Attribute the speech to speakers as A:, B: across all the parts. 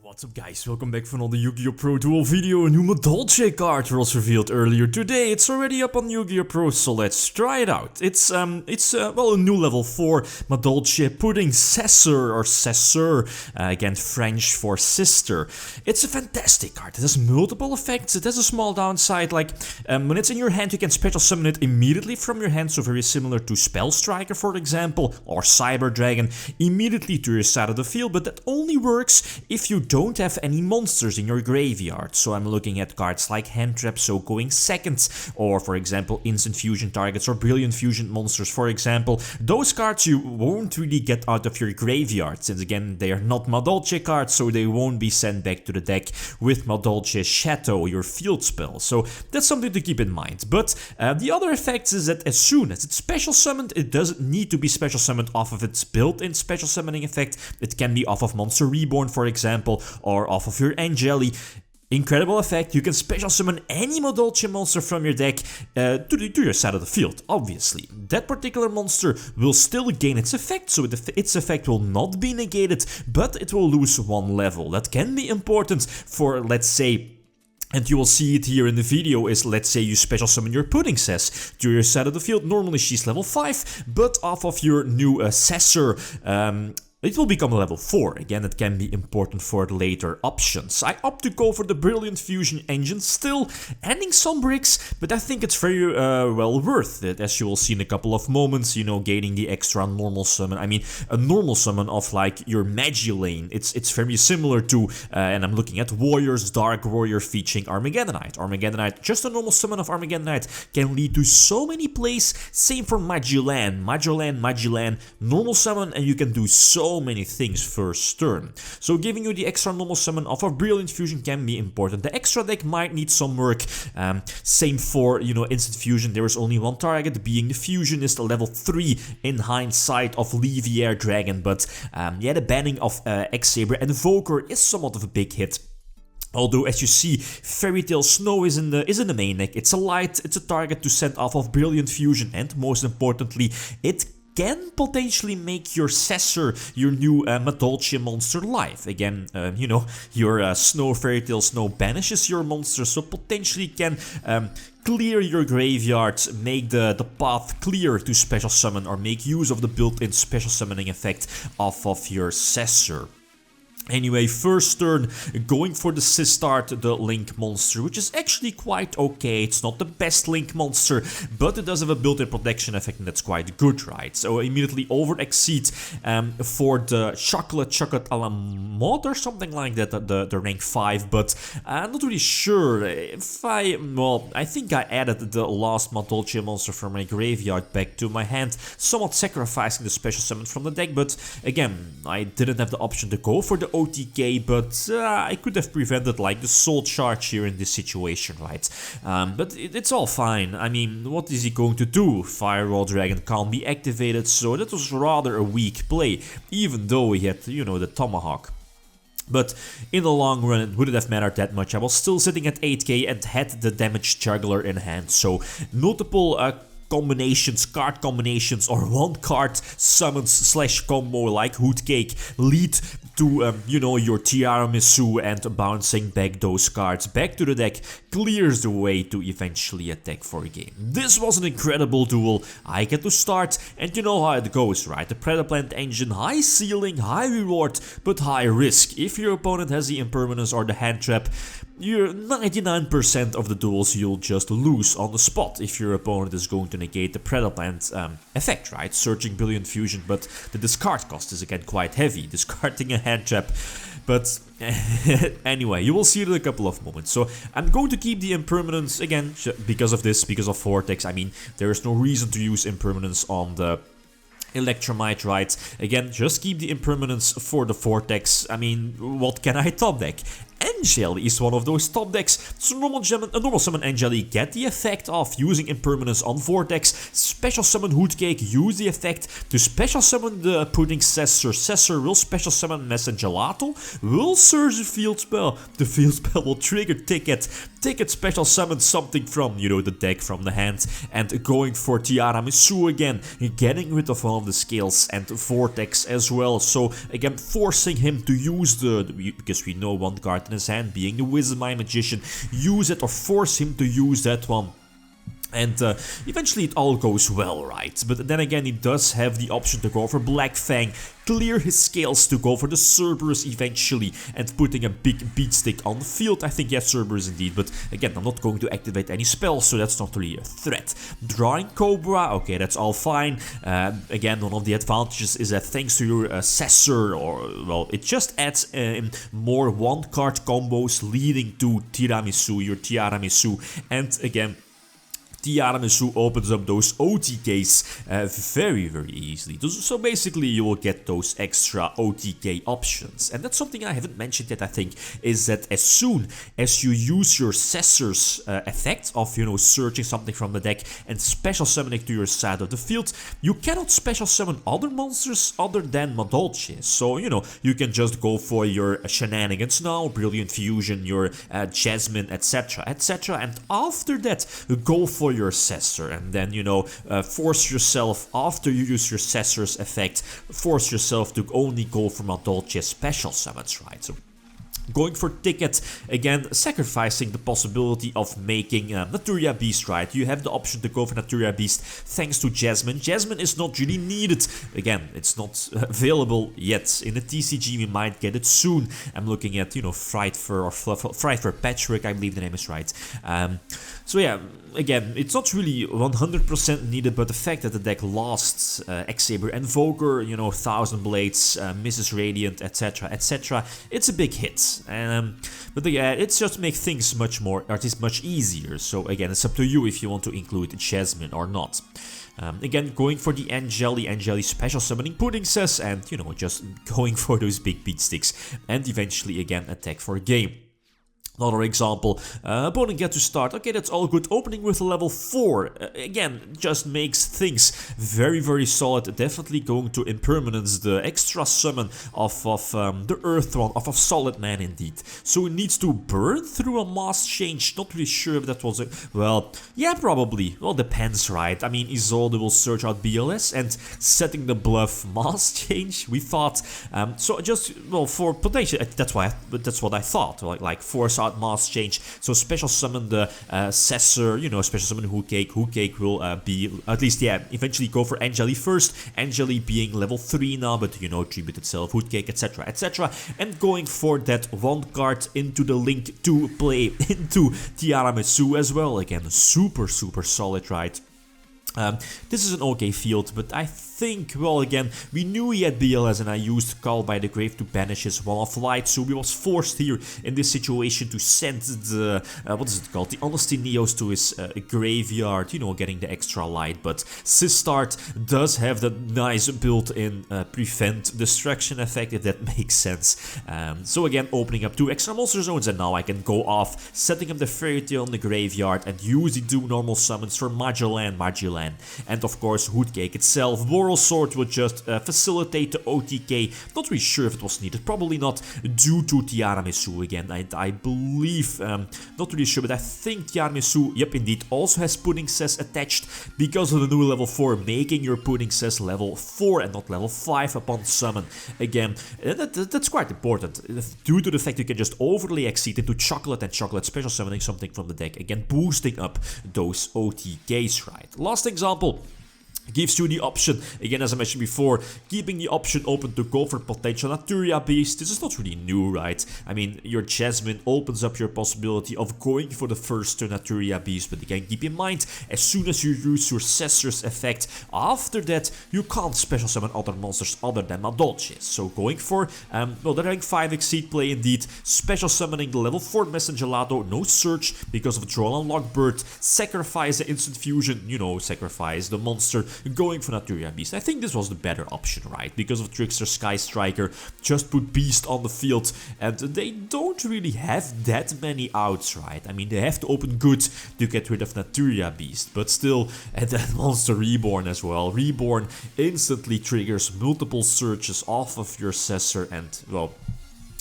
A: What's up guys, welcome back for another Yugioh Pro duel video. A new Madolche card was revealed earlier today. It's already up on Yugioh Pro, so let's try it out. It's well, a new level 4 Madolche Puddingcessoeur or Cessoeur, again French for sister. It's a fantastic card. It has multiple effects. It has a small downside, like when it's in your hand you can special summon it immediately from your hand, so very similar to Spell Striker for example, or Cyber Dragon, immediately to your side of the field, but that only works if you don't have any monsters in your graveyard. So I'm looking at cards like Hand Trap, so going second, or for example Instant Fusion targets or Brilliant Fusion monsters for example. Those cards you won't really get out of your graveyard, since again they are not Madolche cards, so they won't be sent back to the deck with Madolche Shadow, your field spell. So that's something to keep in mind. But the other effect is that as soon as it's special summoned, it doesn't need to be special summoned off of its built-in special summoning effect. It can be off of Monster Reborn for example, or off of your Angeli. Incredible effect, you can special summon any Madolche monster from your deck to your side of the field, obviously. That particular monster will still gain its effect, so its effect will not be negated, but it will lose 1 level. That can be important for, let's say, and you will see it here in the video, is let's say you special summon your Puddingcessoeur to your side of the field. Normally she's level 5, but off of your new Cessoeur, it will become level 4. Again, it can be important for the later options. I opt to go for the Brilliant Fusion engine, still ending some bricks, but I think it's very well worth it, as you will see in a couple of moments, you know, gaining the extra normal summon. I mean, a normal summon of like your Madolche. It's very similar to, and I'm looking at Warriors, Dark Warrior featuring Armageddonite. Armageddonite, just a normal summon of Armageddonite can lead to so many plays. Same for Madolche, normal summon, and you can do so many things first turn. So giving you the extra normal summon off of Brilliant Fusion can be important. The extra deck might need some work. Same for, you know, Instant Fusion. There is only one target, being the Fusionist, level 3 in hindsight of Leviair Dragon. But yeah, the banning of X-Saber and Evoker is somewhat of a big hit. Although, as you see, Fairy Tale Snow is in the main deck. It's a light, it's a target to send off of Brilliant Fusion, and most importantly, it can potentially make your Cessoeur, your new Madolche monster, live. Again, you know, your Fairy Tale Snow banishes your monster, so potentially can clear your graveyard, make the path clear to special summon, or make use of the built-in special summoning effect off of your Cessoeur. Anyway, first turn, going for the Sistart, the Link monster, which is actually quite okay. It's not the best Link monster, but it does have a built-in protection effect, and that's quite good, right? So immediately over exceed for the Chocolate a la Mode or something like that, the rank 5, but I'm not really sure if well, I think I added the last Madolche monster from my graveyard back to my hand, somewhat sacrificing the special summon from the deck, but again, I didn't have the option to go for the OTK, but I could have prevented like the Soul Charge here in this situation, right? But it's all fine. I mean, what is he going to do? Firewall Dragon can't be activated, so that was rather a weak play, even though he had, you know, the Tomahawk. But in the long run, it wouldn't have mattered that much. I was still sitting at 8k and had the Damage Juggler in hand, so multiple combinations, card combinations, or one card summons slash combo like Hood Cake lead to, you know, your Tiramisu, and bouncing back those cards back to the deck clears the way to eventually attack for a game. This was an incredible duel. I get to start, and you know how it goes, right? The Predator Plant engine, high ceiling, high reward, but high risk. If your opponent has the Impermanence or the Hand Trap, you're 99% of the duels you'll just lose on the spot if your opponent is going to negate the Predator Plant effect, right? Searching Brilliant Fusion, but the discard cost is again quite heavy, discarding a Hand Trap. But anyway, you will see it in a couple of moments. So I'm going to keep the Impermanence again because of this, because of Vortex. I mean, there is no reason to use Impermanence on the Electromite, right? Again, just keep the Impermanence for the Vortex. I mean, what can I top deck? And Angeli is one of those top decks. So normal summon Angeli, get the effect of using Impermanence on Vortex. Special summon Hoodcake, use the effect to special summon the Puddingcessoeur. Cessoeur will special summon Mess and Gelato, will search the field spell. The field spell will trigger Ticket. Ticket special summon something from, you know, the deck, from the hand, and going for Tiramisu again, getting rid of one of the scales and Vortex as well. So again, forcing him to use because we know one card in his hand, being the Wizard My Magician, use it or force him to use that one. And eventually it all goes well, right? But then again, he does have the option to go for Black Fang, clear his scales to go for the Cerberus eventually, and putting a big beatstick on the field. I think, yes, Cerberus indeed, but again, I'm not going to activate any spells, so that's not really a threat. Drawing Cobra, okay, that's all fine. Again, one of the advantages is that thanks to your Cessoeur, or, well, it just adds more one-card combos leading to Tiramisu, your Tiramisu, and again, Tiramisu opens up those OTKs very, very easily. So basically you will get those extra OTK options. And that's something I haven't mentioned yet, I think, is that as soon as you use your Cessoeur's effect of, you know, searching something from the deck and special summoning to your side of the field, you cannot special summon other monsters other than Madolche. So, you know, you can just go for your Shenanigans now, Brilliant Fusion, your Jasmine, etc, etc, and after that, go for your Cessoeur, and then, you know, force yourself, after you use your Cessoeur's effect, force yourself to only go for Madolche special summons, right? So going for Ticket, again, sacrificing the possibility of making Naturia Beast, right? You have the option to go for Naturia Beast thanks to Jasmine. Jasmine is not really needed. Again, it's not available yet. In the TCG, we might get it soon. I'm looking at, you know, Frightfur Patchwork, I believe the name is right. So yeah, again, it's not really 100% needed, but the fact that the deck lasts X-Saber Invoker, you know, Thousand Blades, Mrs. Radiant, etc, etc, it's a big hit. But yeah, it's just make things much more, or at least much easier. So again, it's up to you if you want to include Jasmine or not. Again, going for the Angeli special summoning Puddingcessoeur, and, you know, just going for those big beat sticks, and eventually again attack for a game. Another example, opponent get to start, okay, that's all good, opening with a level 4, again, just makes things very, very solid, definitely going to Impermanence, the extra summon of the Earth Throne, of Solid Man indeed. So it needs to burn through a mass change, not really sure if that was a, well, yeah, probably, well, depends, right? I mean, Isolde will search out BLS and setting the bluff mass change, we thought, so just, well, for potential, that's what I thought, like force out mass change, so special summon the Cessoeur, you know, special summon Hoodcake. Hoodcake will be, at least, yeah, eventually go for Angeli first, Angeli being level 3 now, but, you know, tribute itself, Hoodcake, etc, etc, and going for that one card into the link to play into Tiramisu as well. Again, super, super solid, right? This is an okay field, but I think, well, again, we knew he had BLS, and I used Call by the Grave to banish his Wall of Light, so we was forced here in this situation to send the, what is it called, the Honesty Neos to his graveyard, you know, getting the extra light. But Sistart does have that nice built-in prevent destruction effect, if that makes sense. So again, opening up 2 extra monster zones, and now I can go off, setting up the Fairy Tail in the graveyard, and using 2 normal summons for Magellan, and of course Hoodcake itself. Moral Sword would just facilitate the OTK, not really sure if it was needed, probably not, due to Tiramisu again, I believe, not really sure, but I think Tiramisu, yep, indeed, also has Puddingcessoeur attached, because of the new level 4, making your Puddingcessoeur level 4 and not level 5 upon summon. Again, that's quite important, due to the fact you can just overlay Exceed into Chocolate, and Chocolate special summoning something from the deck, again boosting up those OTKs, right? Last example gives you the option, again as I mentioned before, keeping the option open to go for potential Naturia Beast. This is not really new, right? I mean, your Jasmine opens up your possibility of going for the first Naturia Beast, but again, keep in mind, as soon as you use your Cessoeur's effect, after that, you can't special summon other monsters other than Madolche. So going for, well, the rank 5 Exceed play indeed, special summoning the level 4 Gelato, no search because of Troll and Lockbird, sacrifice the instant fusion, you know, sacrifice the monster going for Naturia Beast. I think this was the better option, right? Because of Trickster Sky Striker, just put Beast on the field, and they don't really have that many outs, right? I mean, they have to open good to get rid of Naturia Beast, but still, and then Monster Reborn as well. Reborn instantly triggers multiple searches off of your Sessor, and, well,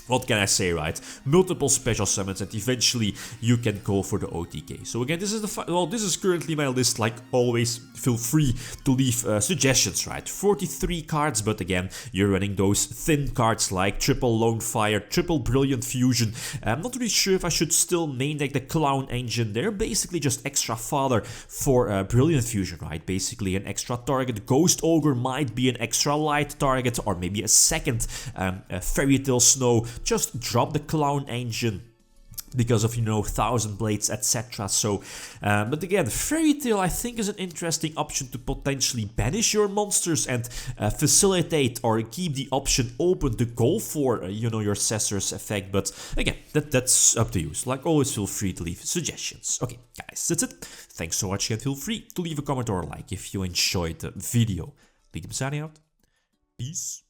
A: what can I say, right? Multiple special summons, and eventually you can go for the OTK. So again, this is this is currently my list. Like always, feel free to leave suggestions, right? 43 cards, but again, you're running those thin cards like triple Lone Fire, triple Brilliant Fusion. I'm not really sure if I should still main deck the Clown Engine. They're basically just extra fodder for Brilliant Fusion, right? Basically an extra target. Ghost Ogre might be an extra light target, or maybe a second Fairy Tail Snow. Just drop the Clown Engine because of, you know, Thousand Blades, etc. So, but again, Fairy Tail I think is an interesting option to potentially banish your monsters and facilitate or keep the option open to go for, you know, your Sessor's effect. But again, that's up to you. So, like always, feel free to leave suggestions. Okay, guys, that's it. Thanks so much, and feel free to leave a comment or a like if you enjoyed the video. Lithium signing out. Peace.